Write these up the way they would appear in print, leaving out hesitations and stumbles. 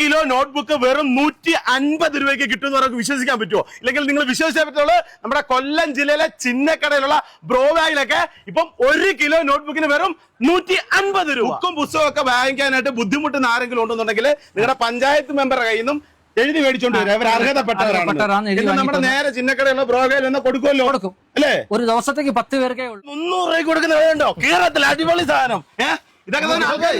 Kilo notebook വെറും 150 രൂപയ്ക്ക് കിട്ടുമെന്ന് നമുക്ക് വിശ്വസിക്കാൻ പറ്റുമോ? ഇല്ലെങ്കിൽ നിങ്ങൾ വിശ്വസിക്കാൻ പറ്റുള്ളൂ. നമ്മുടെ കൊല്ലം ജില്ലയിലെ ചിന്നക്കടയിലുള്ള ബ്രോ ബാഗിലൊക്കെ ഇപ്പം 1 കിലോ നോട്ട്ബുക്കിന് വെറും 150 രൂപ. ബുക്കും പുസ്തകവും ഒക്കെ വാങ്ങിക്കാനായിട്ട് ബുദ്ധിമുട്ടുന്ന ആരെങ്കിലും ഉണ്ടെന്നുണ്ടെങ്കിൽ നിങ്ങളുടെ പഞ്ചായത്ത് മെമ്പറുടെ കയ്യിൽ നിന്നും എഴുതി മേടിച്ചോണ്ട് വരും. അവർ അർഹതപ്പെട്ടവരാണ്. നമ്മുടെ നേരെ ചിന്നക്കടയുള്ള ബ്രോഗയിൽ നിന്ന് കൊടുക്കുമല്ലോ, കൊടുക്കും അല്ലേ? ഒരു ദിവസത്തേക്ക് 10 പേർക്കേ ഉള്ളൂ. 300 രൂപയ്ക്ക് കൊടുക്കുന്നുണ്ടോ? കേരളത്തിൽ അടിപൊളി സാധനം. ഇതൊക്കെ തന്നെ ആൾക്കാർ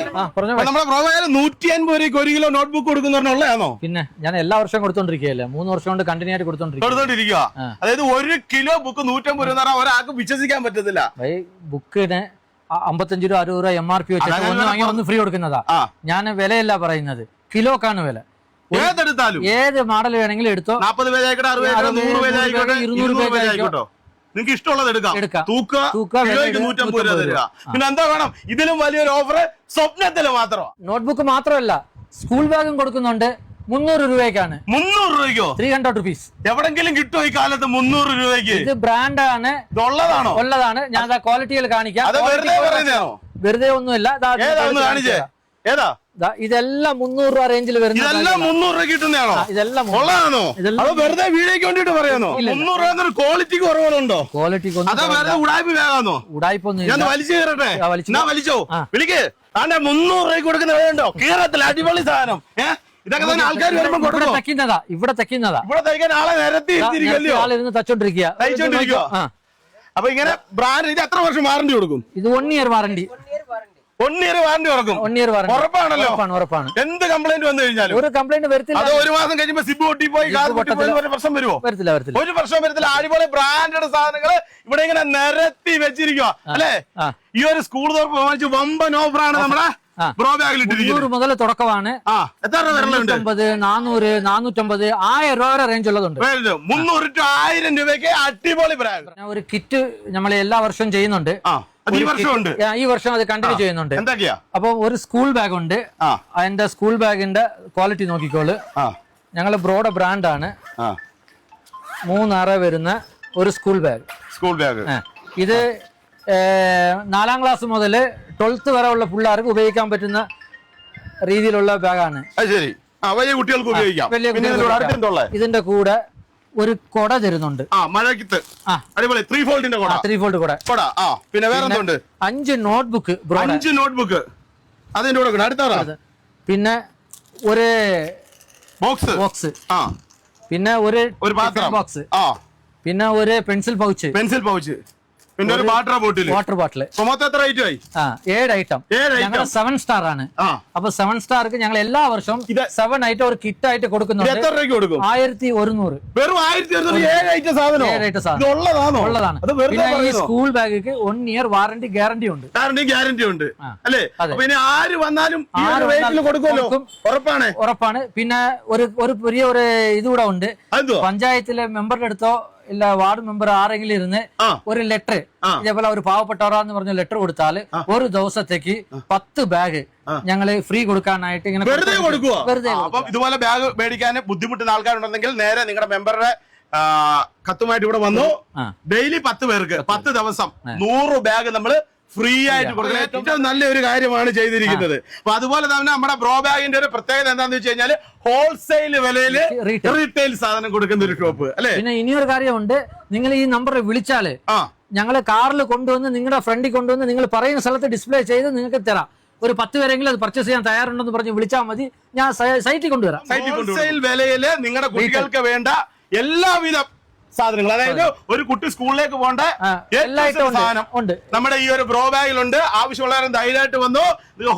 നമ്മുടെ ബ്രോഗയിൽ 150 രൂപയ്ക്ക് 1 കിലോ നോട്ട്ബുക്ക് കൊടുക്കുന്നുള്ളതാണോ? പിന്നെ ഞാൻ എല്ലാ വർഷവും കൊടുത്തോണ്ടിരിക്കുകയല്ലേ, 3 വർഷം കൊണ്ട് കണ്ടിന്യൂ ആയിട്ട് കൊടുത്തോണ്ടിരിക്കുക. അതായത് 1 കിലോ ബുക്ക് 150 രൂപ എന്ന് പറഞ്ഞാൽ ഒരാൾക്ക് വിശ്വസിക്കാൻ പറ്റത്തില്ല. ബുക്കിന് 55 രൂപ 60 രൂപ MRP വെച്ചിട്ട് ഒന്ന് ഫ്രീ കൊടുക്കുന്നതാ. ഞാൻ വിലയല്ല പറയുന്നത്, കിലോക്കാണ് വില. ഏതെടുത്താലും ഏത് മോഡൽ വേണമെങ്കിലും എടുത്തോ. 40 പേജ് ആയിക്കോട്ടെ, 60 പേജ്, 100 പേജ് ആയിക്കോട്ടെ, 200 പേജ് ആയിക്കോട്ടോ. നിങ്ങൾക്ക് ഇഷ്ടമുള്ളത് എടുക്കാം. തൂക്കുക, കിലോയ്ക്ക് 150 രൂപ തരിക. പിന്നെ എന്താ വേണം? ഇതിലും വലിയൊരു ഓഫർ സ്വപ്നത്തിൽ മാത്രമാണ്. നോട്ട്ബുക്ക് മാത്രമല്ല, സ്കൂൾ ബാഗും കൊടുക്കുന്നുണ്ട് 300 രൂപയ്ക്കാണ്. 300 രൂപയ്ക്കോ? 300 rupees. എവിടെങ്കിലും കിട്ടുമോ ഈ കാലത്ത് 300 രൂപയ്ക്ക്? ഇത് ബ്രാൻഡാണ്, ഉള്ളതാണ്. ഞാൻ ക്വാളിറ്റിയിൽ കാണിക്കാം. വെറുതെ ഒന്നുമില്ല. ഏതാ ഇതെല്ലാം 300 രൂപ റേഞ്ചിൽ വരുന്നത്. ഇതെല്ലാം 300 രൂപ കിട്ടുന്നതാണോ? ഇതെല്ലാം ഉള്ളതാണോ? അത് വെറുതെ വീഡിയോക്ക് വേണ്ടിട്ട് പറയാനോ? 300 രൂപ ക്വാളിറ്റിക്ക് കുറവുണ്ടോ? ക്വാളിറ്റിക്ക് ഉടായ്പ വേഗാന്നോ? ഉടായ്പൊന്നും ഞാൻ വലിച്ചു കയറട്ടെ. വലിച്ചോ, വിളിക്ക്. 300 രൂപയ്ക്ക് കൊടുക്കുന്നുണ്ടോ? കേരളത്തിൽ അടിപൊളി സാധനം. ഇതൊക്കെ തന്നെ ആൾക്കാർ വരുമ്പോ ഇവിടെ തയ്ക്കുന്നതാ. ഇവിടെ തയ്ക്കാൻ ആളെ നിരത്തി ആളിരുന്ന് തയ്ച്ചോണ്ടിരിക്കുക. അപ്പൊ ഇങ്ങനെ ബ്രാൻഡ് ഇത് എത്ര വർഷം വാറന്റി കൊടുക്കും? ഇത് 1 year വാറന്റി. 1 year വാറന്റി കൊടുക്കും. 1 year വാറന്റി ഉറപ്പാണല്ലോ? ഉറപ്പാണ്. എന്ത് കംപ്ലൈന്റ് വന്നു കഴിഞ്ഞാലും ഒരു കംപ്ലൈന്റ് വരത്തില്ല. അത് 1 മാസം കഴിയുമ്പോ സിബ് പൊട്ടിപ്പോയി പ്രശ്നം വരുമോ? വരത്തില്ല. ഒരു പ്രശ്നം വരത്തില്ല. അടിപൊളി ബ്രാൻഡഡ് സാധനങ്ങൾ ഇവിടെ ഇങ്ങനെ നിരത്തി വെച്ചിരിക്കുക അല്ലേ? ഈ ഒരു സ്കൂൾ തുറപ്പ് വമ്പൻ ഓഫറാണ് നമ്മുടെ ബ്രോ ബാഗിൽ 300 മുതൽ തുടക്കമാണ്. എത്ര രൂപ 450, 400, 450, 1000 രൂപ റേഞ്ച് ഉള്ളതുണ്ട്. 300 to 1000 രൂപയ്ക്ക് അടിപൊളി ബ്രാൻഡ്. ഒരു കിറ്റ് നമ്മൾ എല്ലാ വർഷവും ചെയ്യുന്നുണ്ട്. ഈ വർഷം അത് കണ്ടിന്യൂ ചെയ്യുന്നുണ്ട്. അപ്പൊ ഒരു സ്കൂൾ ബാഗ് ഉണ്ട്. അതിന്റെ സ്കൂൾ ബാഗിന്റെ ക്വാളിറ്റി നോക്കിക്കോള്. ഞങ്ങള് ബ്രോയുടെ ബ്രാൻഡാണ്. 3 അറ വരുന്ന ഒരു സ്കൂൾ ബാഗ്. ഇത് 4ാം ക്ലാസ് മുതൽ 12th വരെ ഉള്ള പിള്ളേർക്ക് ഉപയോഗിക്കാൻ പറ്റുന്ന രീതിയിലുള്ള ബാഗാണ്. വലിയ കുട്ടികൾക്ക് ഉപയോഗിക്കാം. ഇതിന്റെ കൂടെ ഒരു കൊട തരുന്നുണ്ട്. മഴയ്ക്ക് അടിപൊളി 3 ഫോൾഡ് കൊട. പിന്നെ വേറെ 5 നോട്ട്ബുക്ക്. 5 നോട്ട്ബുക്ക് അതിന്റെ കൂടെ അടുത്ത. പിന്നെ ഒരു ബോക്സ്. പിന്നെ ഒരു ബോക്സ്. പിന്നെ ഒരു പെൻസിൽ പൗച്ച്. പിന്നെ ഒരു വാട്ടർ ബോട്ടിൽ. മൊത്തം എത്ര ഐറ്റം ആയി? 7 ഐറ്റം. ഞങ്ങൾ 7 സ്റ്റാർ ആണ്. അപ്പൊ 7 സ്റ്റാർക്ക് ഞങ്ങൾ എല്ലാ വർഷവും 7 ഐറ്റം ഒരു കിറ്റ് ആയിട്ട് കൊടുക്കുന്നുണ്ട്. 1100. വെറും 1100 7 ഐറ്റം സാധനം ഉള്ളതാണ്. പിന്നെ ഈ സ്കൂൾ ബാഗിക്ക് 1 year വാറന്റി ഗ്യാരണ്ടി ഉണ്ട്. അല്ലേ? പിന്നെ ആര് വന്നാലും കൊടുക്കുമല്ലോ? ഉറപ്പാണ്. പിന്നെ ഒരു പുതിയ ഒരു ഇതുകൂടെ ഉണ്ട്. പഞ്ചായത്തിലെ മെമ്പറുടെ അടുത്തോ ഇല്ല വാർഡ് മെമ്പർ ആരെങ്കിലും ഇരുന്ന് ഒരു ലെറ്റർ ഇതേപോലെ ഒരു പാവപ്പെട്ടവരാന്ന് പറഞ്ഞ ലെറ്റർ കൊടുത്താൽ ഒരു ദിവസത്തേക്ക് 10 ബാഗ് ഞങ്ങള് ഫ്രീ കൊടുക്കാനായിട്ട് ഇങ്ങനെ വെറുതെ കൊടുക്കുക. അപ്പം ഇതുപോലെ ബാഗ് മേടിക്കാൻ ബുദ്ധിമുട്ടുന്ന ആൾക്കാരുണ്ടെങ്കിൽ നേരെ നിങ്ങളുടെ മെമ്പറുടെ കത്തുമായിട്ട് ഇവിടെ വന്നു. ഡെയിലി 10 പേർക്ക് 10 ദിവസം 100 ബാഗ് നമ്മള് ഫ്രീ ആയിട്ട് കൊടുക്കുന്നത് ഏറ്റവും നല്ലൊരു കാര്യമാണ് ചെയ്തിരിക്കുന്നത്. അപ്പൊ അതുപോലെ തന്നെ നമ്മുടെ ബ്രോ ബാഗിന്റെ ഒരു പ്രത്യേകത എന്താന്ന് വെച്ച് കഴിഞ്ഞാൽ ഹോൾസെയിൽ വിലയില് റീറ്റെയിൽ സാധനം കൊടുക്കുന്ന ഒരു ഷോപ്പ് അല്ലെ. പിന്നെ ഇനിയൊരു കാര്യമുണ്ട്, നിങ്ങൾ ഈ നമ്പറിൽ വിളിച്ചാല് ഞങ്ങള് കാറിൽ കൊണ്ടുവന്ന് നിങ്ങളുടെ ഫ്രണ്ടിൽ കൊണ്ടുവന്ന് നിങ്ങൾ പറയുന്ന സ്ഥലത്ത് ഡിസ്പ്ലേ ചെയ്ത് നിങ്ങൾക്ക് തരാം. ഒരു 10 പേരെങ്കിലും അത് പർച്ചേസ് ചെയ്യാൻ തയ്യാറുണ്ടെന്ന് പറഞ്ഞ് വിളിച്ചാൽ മതി, ഞാൻ സൈറ്റിൽ കൊണ്ടുവരാം. ഹോൾസെയിൽ വിലയില് നിങ്ങളുടെ കുട്ടികൾക്ക് വേണ്ട എല്ലാവിധ സാധനങ്ങൾ, അതായത് ഒരു കുട്ടി സ്കൂളിലേക്ക് പോകേണ്ട എല്ലാ സാധനം ഉണ്ട് നമ്മുടെ ഈ ഒരു ബ്രോ ബാഗിലുണ്ട്. ആവശ്യമുള്ളവരും ധൈര്യമായിട്ട് വന്നു.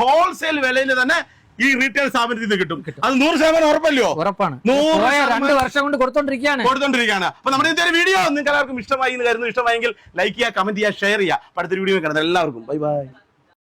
ഹോൾസെയിൽ വിലയിൽ തന്നെ ഈ റീറ്റെയിൽ സ്ഥാപനത്തിൽ നിന്ന് കിട്ടും. അത് 100% ഉറപ്പല്ലോ? ഉറപ്പാണ്. 2 വർഷം കൊണ്ട് കൊടുത്തോണ്ടിരിക്കുകയാണ്. അപ്പൊ നമ്മുടെ ഇന്നത്തെ വീഡിയോ നിങ്ങൾക്ക് എല്ലാവർക്കും ഇഷ്ടമായി എന്ന് കരുതുന്നു. ഇഷ്ടമായെങ്കിൽ ലൈക്ക് ചെയ്യുക, കമന്റ് ചെയ്യുക, ഷെയർ ചെയ്യുക. അടുത്തൊരു വീഡിയോ കാണുന്നത് എല്ലാവർക്കും ബൈ.